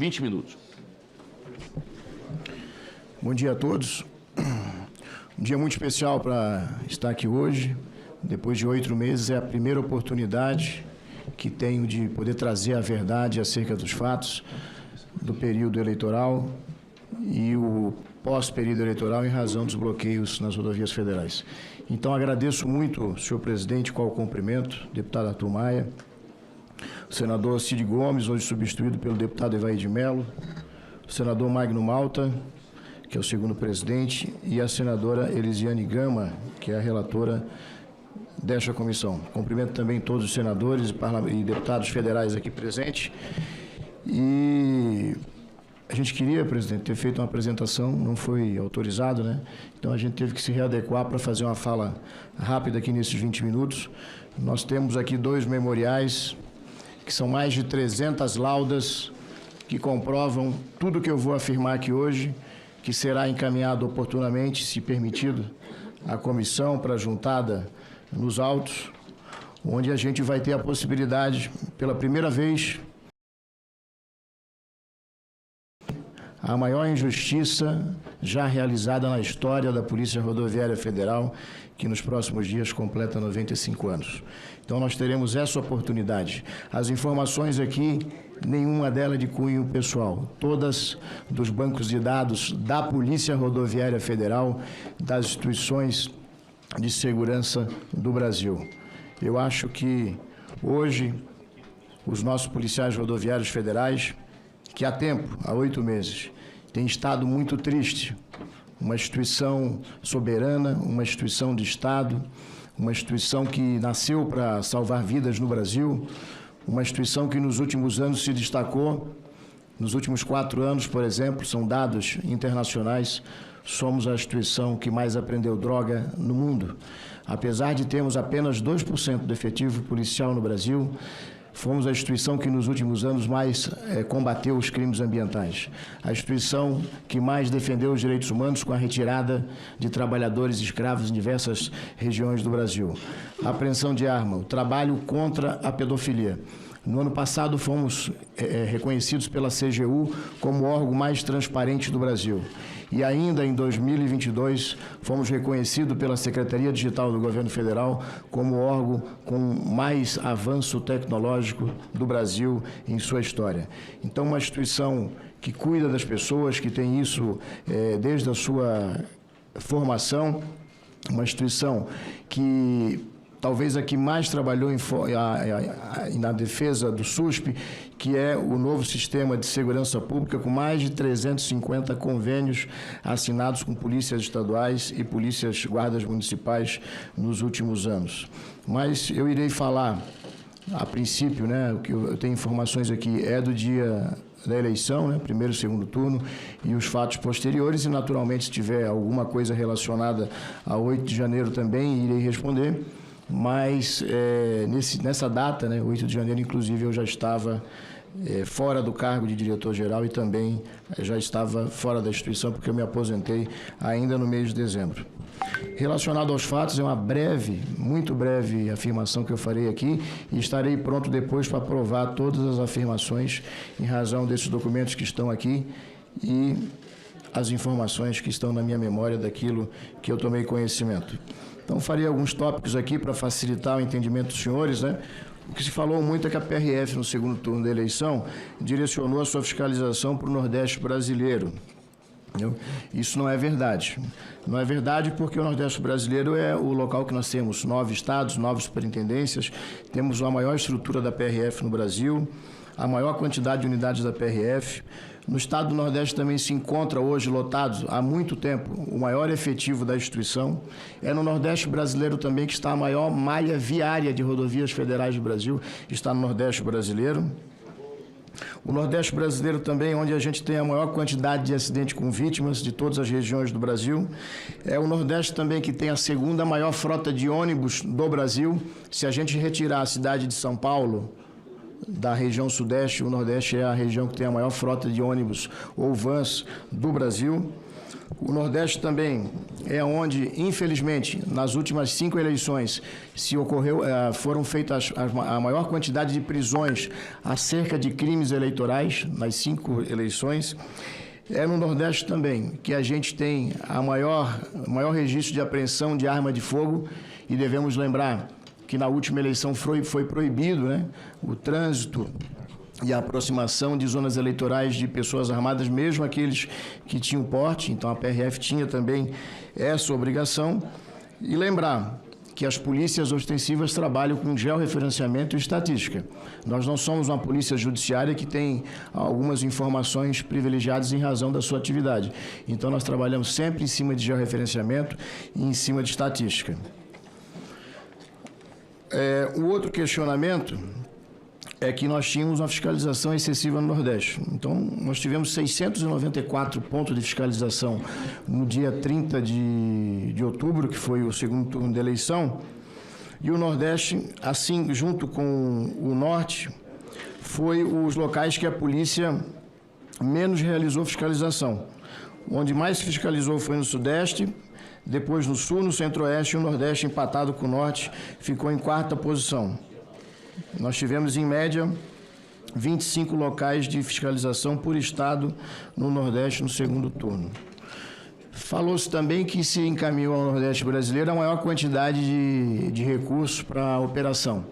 20 minutos. Bom dia a todos. Um dia muito especial para estar aqui hoje. Depois de 8 meses, é a primeira oportunidade que tenho de poder trazer a verdade acerca dos fatos do período eleitoral e o pós-período eleitoral em razão dos bloqueios nas rodovias federais. Então, agradeço muito, senhor presidente, qual o cumprimento, deputado Arthur Maia, o senador Cid Gomes, hoje substituído pelo deputado Evair de Mello, o senador Magno Malta, que é o segundo presidente, e a senadora Elisiane Gama, que é a relatora desta comissão. Cumprimento também todos os senadores e deputados federais aqui presentes. E a gente queria, presidente, ter feito uma apresentação, não foi autorizado, né? Então a gente teve que se readequar para fazer uma fala rápida aqui nesses 20 minutos. Nós temos aqui 2 memoriais, que são mais de 300 laudas, que comprovam tudo que eu vou afirmar aqui hoje, que será encaminhado oportunamente, se permitido, à comissão para juntada nos autos, onde a gente vai ter a possibilidade, pela primeira vez, a maior injustiça já realizada na história da Polícia Rodoviária Federal, que nos próximos dias completa 95 anos. Então, nós teremos essa oportunidade. As informações aqui, nenhuma delas de cunho pessoal, todas dos bancos de dados da Polícia Rodoviária Federal, das instituições de segurança do Brasil. Eu acho que hoje os nossos policiais rodoviários federais, que há tempo, há 8 meses, têm estado muito triste, uma instituição soberana, uma instituição de Estado, uma instituição que nasceu para salvar vidas no Brasil, uma instituição que nos últimos anos se destacou. Nos últimos 4 anos, por exemplo, são dados internacionais, somos a instituição que mais apreendeu droga no mundo. Apesar de termos apenas 2% do efetivo policial no Brasil, fomos a instituição que nos últimos anos mais combateu os crimes ambientais. A instituição que mais defendeu os direitos humanos com a retirada de trabalhadores escravos em diversas regiões do Brasil. A apreensão de arma, o trabalho contra a pedofilia. No ano passado, fomos reconhecidos pela CGU como o órgão mais transparente do Brasil. E ainda em 2022, fomos reconhecidos pela Secretaria Digital do Governo Federal como o órgão com mais avanço tecnológico do Brasil em sua história. Então, uma instituição que cuida das pessoas, que tem isso desde a sua formação, uma instituição que talvez a que mais trabalhou na defesa do SUSP, que é o novo sistema de segurança pública, com mais de 350 convênios assinados com polícias estaduais e polícias guardas municipais nos últimos anos. Mas eu irei falar, a princípio, né, o que eu tenho informações aqui é do dia da eleição, né, primeiro e segundo turno, e os fatos posteriores, e naturalmente, se tiver alguma coisa relacionada a 8 de janeiro também, irei responder. Mas nessa data, né, 8 de janeiro, inclusive, eu já estava fora do cargo de diretor-geral e também já estava fora da instituição, porque eu me aposentei ainda no mês de dezembro. Relacionado aos fatos, é uma breve, muito breve afirmação que eu farei aqui e estarei pronto depois para provar todas as afirmações em razão desses documentos que estão aqui e as informações que estão na minha memória daquilo que eu tomei conhecimento. Então, farei alguns tópicos aqui para facilitar o entendimento dos senhores, né? O que se falou muito é que a PRF, no segundo turno da eleição, direcionou a sua fiscalização para o Nordeste brasileiro. Entendeu? Isso não é verdade. Não é verdade porque o Nordeste brasileiro é o local que nós temos 9 estados, 9 superintendências, temos a maior estrutura da PRF no Brasil, a maior quantidade de unidades da PRF. No estado do Nordeste também se encontra hoje lotado, há muito tempo, o maior efetivo da instituição. É no Nordeste brasileiro também que está a maior malha viária de rodovias federais do Brasil, está no Nordeste brasileiro. O Nordeste brasileiro também, onde a gente tem a maior quantidade de acidentes com vítimas de todas as regiões do Brasil. É o Nordeste também que tem a segunda maior frota de ônibus do Brasil. Se a gente retirar a cidade de São Paulo da região Sudeste, o Nordeste é a região que tem a maior frota de ônibus ou vans do Brasil. O Nordeste também é onde, infelizmente, nas últimas 5 eleições, foram feitas a maior quantidade de prisões acerca de crimes eleitorais, nas 5 eleições. É no Nordeste também que a gente tem o maior registro de apreensão de arma de fogo, e devemos lembrar que na última eleição foi proibido, né, o trânsito e a aproximação de zonas eleitorais de pessoas armadas, mesmo aqueles que tinham porte. Então a PRF tinha também essa obrigação. E lembrar que as polícias ostensivas trabalham com georreferenciamento e estatística. Nós não somos uma polícia judiciária que tem algumas informações privilegiadas em razão da sua atividade. Então nós trabalhamos sempre em cima de georreferenciamento e em cima de estatística. O outro questionamento é que nós tínhamos uma fiscalização excessiva no Nordeste. Então, nós tivemos 694 pontos de fiscalização no dia 30 de outubro, que foi o segundo turno da eleição, e o Nordeste, assim, junto com o Norte, foi os locais que a polícia menos realizou fiscalização. Onde mais fiscalizou foi no Sudeste, depois no Sul, no Centro-Oeste, e o Nordeste, empatado com o Norte, ficou em 4ª posição. Nós tivemos, em média, 25 locais de fiscalização por estado no Nordeste no segundo turno. Falou-se também que se encaminhou ao Nordeste brasileiro a maior quantidade de recursos para a operação.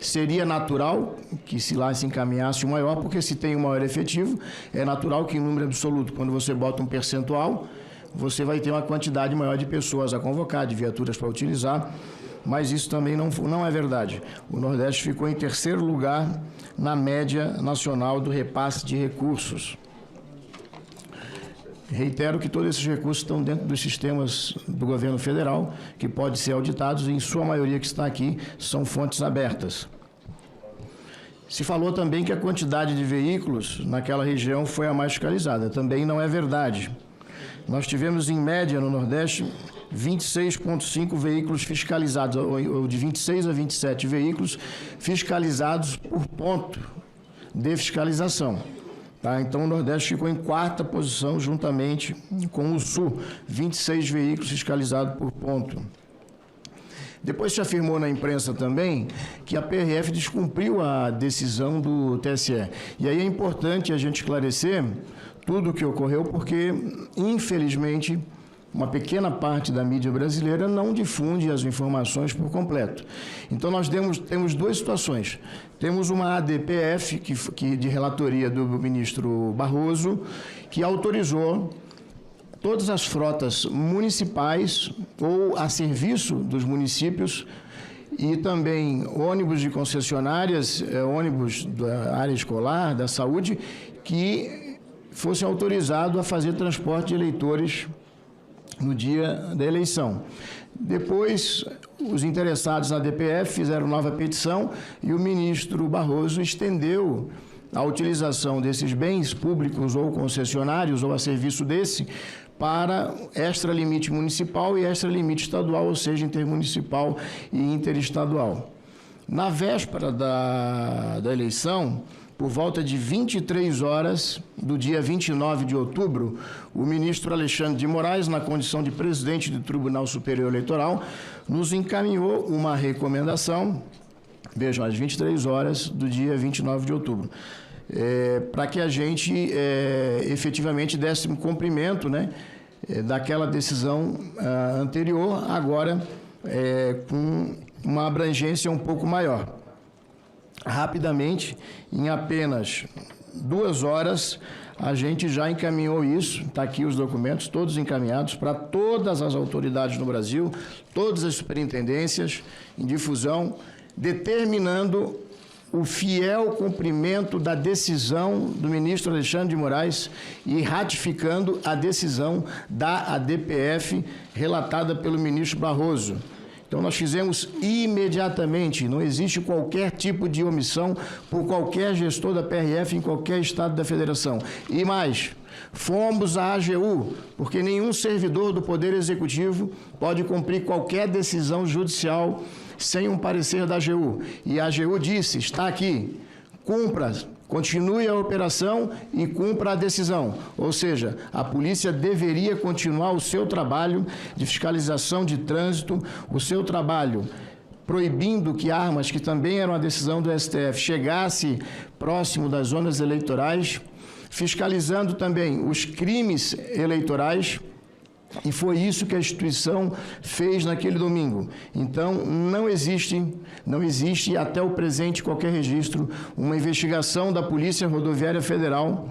Seria natural que lá se encaminhasse o maior, porque se tem o maior efetivo, é natural que em número absoluto, quando você bota um percentual, você vai ter uma quantidade maior de pessoas a convocar, de viaturas para utilizar, mas isso também não é verdade. O Nordeste ficou em 3º lugar na média nacional do repasse de recursos. Reitero que todos esses recursos estão dentro dos sistemas do governo federal, que podem ser auditados, e em sua maioria que está aqui são fontes abertas. Se falou também que a quantidade de veículos naquela região foi a mais fiscalizada. Também não é verdade. Nós tivemos, em média, no Nordeste, 26,5 veículos fiscalizados, ou de 26 a 27 veículos fiscalizados por ponto de fiscalização. Tá? Então, o Nordeste ficou em 4ª posição, juntamente com o Sul, 26 veículos fiscalizados por ponto. Depois se afirmou na imprensa também que a PRF descumpriu a decisão do TSE. E aí é importante a gente esclarecer tudo o que ocorreu, porque, infelizmente, uma pequena parte da mídia brasileira não difunde as informações por completo. Então, nós temos 2 situações. Temos uma ADPF, de relatoria do ministro Barroso, que autorizou todas as frotas municipais ou a serviço dos municípios e também ônibus de concessionárias, ônibus da área escolar, da saúde, que fossem autorizados a fazer transporte de eleitores no dia da eleição. Depois, os interessados na DPF fizeram nova petição e o ministro Barroso estendeu a utilização desses bens públicos ou concessionários ou a serviço desse para extralimite municipal e extralimite estadual, ou seja, intermunicipal e interestadual. Na véspera da eleição, por volta de 23 horas do dia 29 de outubro, o ministro Alexandre de Moraes, na condição de presidente do Tribunal Superior Eleitoral, nos encaminhou uma recomendação, vejam, às 23 horas do dia 29 de outubro, para que a gente efetivamente desse cumprimento, né, daquela decisão anterior, agora com uma abrangência um pouco maior. Rapidamente, em apenas 2 horas, a gente já encaminhou isso, está aqui os documentos, todos encaminhados para todas as autoridades no Brasil, todas as superintendências em difusão, determinando o fiel cumprimento da decisão do ministro Alexandre de Moraes e ratificando a decisão da ADPF relatada pelo ministro Barroso. Então, nós fizemos imediatamente, não existe qualquer tipo de omissão por qualquer gestor da PRF em qualquer estado da federação. E mais, fomos à AGU, porque nenhum servidor do Poder Executivo pode cumprir qualquer decisão judicial sem um parecer da AGU. E a AGU disse, está aqui, cumpra continue a operação e cumpra a decisão. Ou seja, a polícia deveria continuar o seu trabalho de fiscalização de trânsito, o seu trabalho proibindo que armas, que também era uma decisão do STF, chegasse próximo das zonas eleitorais, fiscalizando também os crimes eleitorais, e foi isso que a instituição fez naquele domingo. Então, não existe até o presente qualquer registro, uma investigação da Polícia Rodoviária Federal,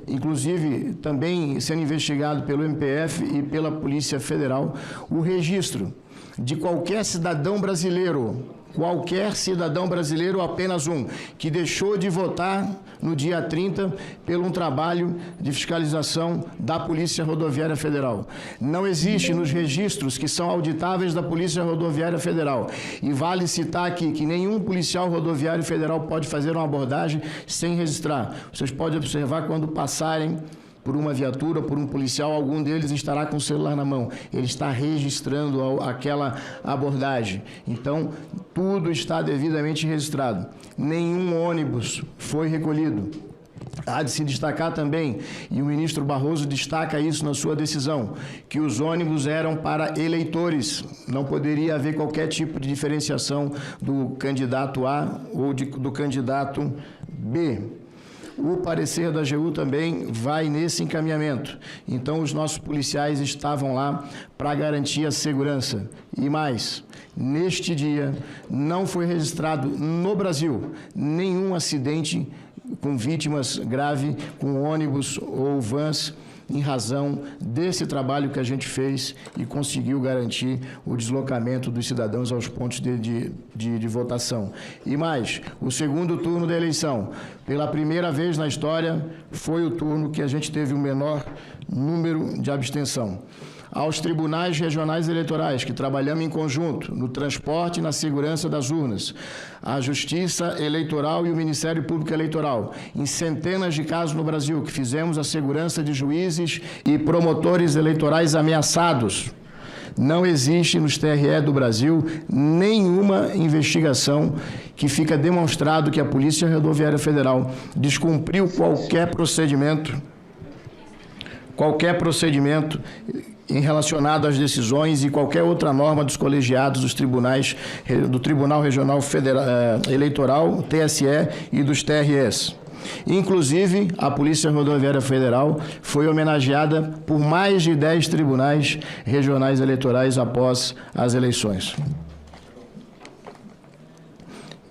inclusive também sendo investigado pelo MPF e pela Polícia Federal, o registro de qualquer cidadão brasileiro, apenas um, que deixou de votar no dia 30 pelo um trabalho de fiscalização da Polícia Rodoviária Federal. Não existe nos registros que são auditáveis da Polícia Rodoviária Federal. E vale citar aqui que nenhum policial rodoviário federal pode fazer uma abordagem sem registrar. Vocês podem observar quando passarem por uma viatura, por um policial, algum deles estará com o celular na mão. Ele está registrando aquela abordagem. Então, tudo está devidamente registrado. Nenhum ônibus foi recolhido. Há de se destacar também, e o ministro Barroso destaca isso na sua decisão, que os ônibus eram para eleitores. Não poderia haver qualquer tipo de diferenciação do candidato A ou do candidato B. O parecer da AGU também vai nesse encaminhamento. Então, os nossos policiais estavam lá para garantir a segurança. E mais, neste dia, não foi registrado no Brasil nenhum acidente com vítimas graves, com ônibus ou vans, em razão desse trabalho que a gente fez e conseguiu garantir o deslocamento dos cidadãos aos pontos de votação. E mais, o segundo turno da eleição, pela primeira vez na história, foi o turno que a gente teve o menor número de abstenção. Aos tribunais regionais eleitorais, que trabalhamos em conjunto, no transporte e na segurança das urnas, a Justiça Eleitoral e o Ministério Público Eleitoral, em centenas de casos no Brasil, que fizemos a segurança de juízes e promotores eleitorais ameaçados. Não existe nos TRE do Brasil nenhuma investigação que fica demonstrado que a Polícia Rodoviária Federal descumpriu qualquer procedimento em relacionado às decisões e qualquer outra norma dos colegiados dos tribunais, do Tribunal Regional Eleitoral, TSE e dos TREs. Inclusive, a Polícia Rodoviária Federal foi homenageada por mais de 10 tribunais regionais eleitorais após as eleições.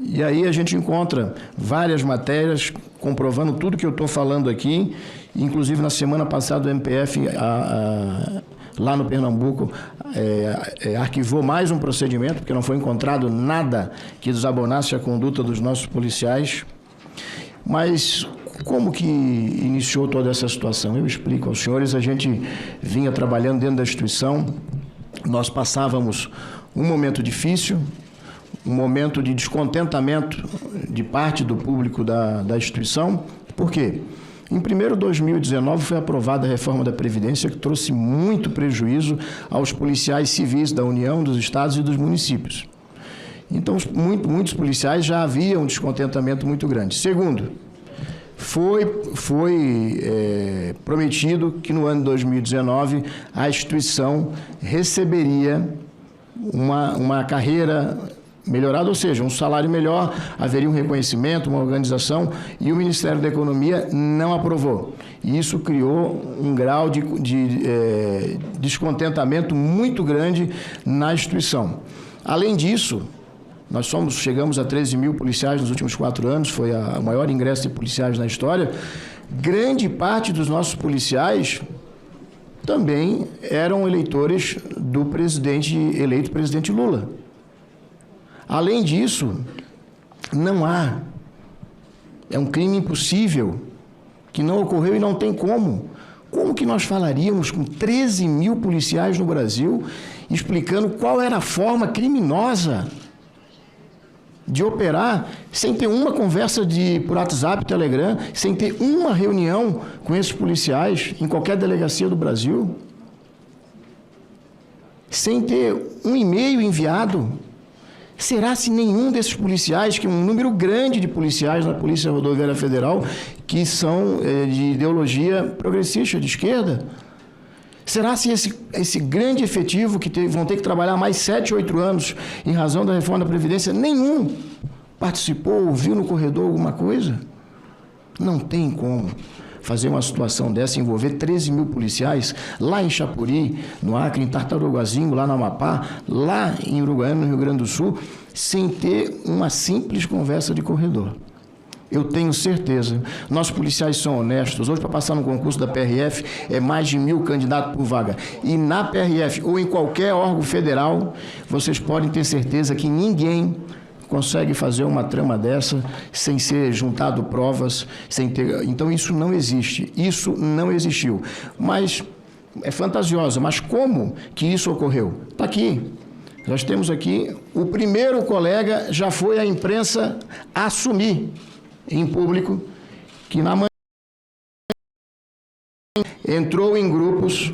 E aí a gente encontra várias matérias comprovando tudo que eu estou falando aqui. Inclusive, na semana passada, o MPF, lá no Pernambuco, arquivou mais um procedimento, porque não foi encontrado nada que desabonasse a conduta dos nossos policiais. Mas como que iniciou toda essa situação? Eu explico aos senhores. A gente vinha trabalhando dentro da instituição, nós passávamos um momento difícil, um momento de descontentamento de parte do público da instituição. Por quê? Em 2019 foi aprovada a reforma da Previdência, que trouxe muito prejuízo aos policiais civis da União, dos estados e dos municípios. Então, muitos policiais já haviam um descontentamento muito grande. Segundo, foi prometido que no ano de 2019 a instituição receberia uma carreira melhorado, ou seja, um salário melhor, haveria um reconhecimento, uma organização, e o Ministério da Economia não aprovou. E isso criou um grau de descontentamento muito grande na instituição. Além disso, nós chegamos a 13 mil policiais nos últimos 4 anos, foi o maior ingresso de policiais na história. Grande parte dos nossos policiais também eram eleitores do eleito presidente Lula. Além disso, é um crime impossível, que não ocorreu e não tem como. Como que nós falaríamos com 13 mil policiais no Brasil, explicando qual era a forma criminosa de operar, sem ter uma conversa por WhatsApp, Telegram, sem ter uma reunião com esses policiais em qualquer delegacia do Brasil, sem ter um e-mail enviado, Será se nenhum desses policiais, que um número grande de policiais na Polícia Rodoviária Federal, que são de ideologia progressista, de esquerda, será se esse grande efetivo, que vão ter que trabalhar mais 7, 8 anos em razão da reforma da Previdência, nenhum participou, ouviu no corredor alguma coisa? Não tem como fazer uma situação dessa, envolver 13 mil policiais lá em Chapuri, no Acre, em Tartarugazinho, lá no Amapá, lá em Uruguaiana, no Rio Grande do Sul, sem ter uma simples conversa de corredor. Eu tenho certeza, nossos policiais são honestos. Hoje, para passar no concurso da PRF, é mais de 1.000 candidatos por vaga. E na PRF, ou em qualquer órgão federal, vocês podem ter certeza que ninguém consegue fazer uma trama dessa sem ser juntado provas, sem ter... Então, isso não existe. Isso não existiu. Mas é fantasiosa. Mas como que isso ocorreu? Está aqui. Nós temos aqui, o primeiro colega já foi à imprensa assumir em público que na manhã entrou em grupos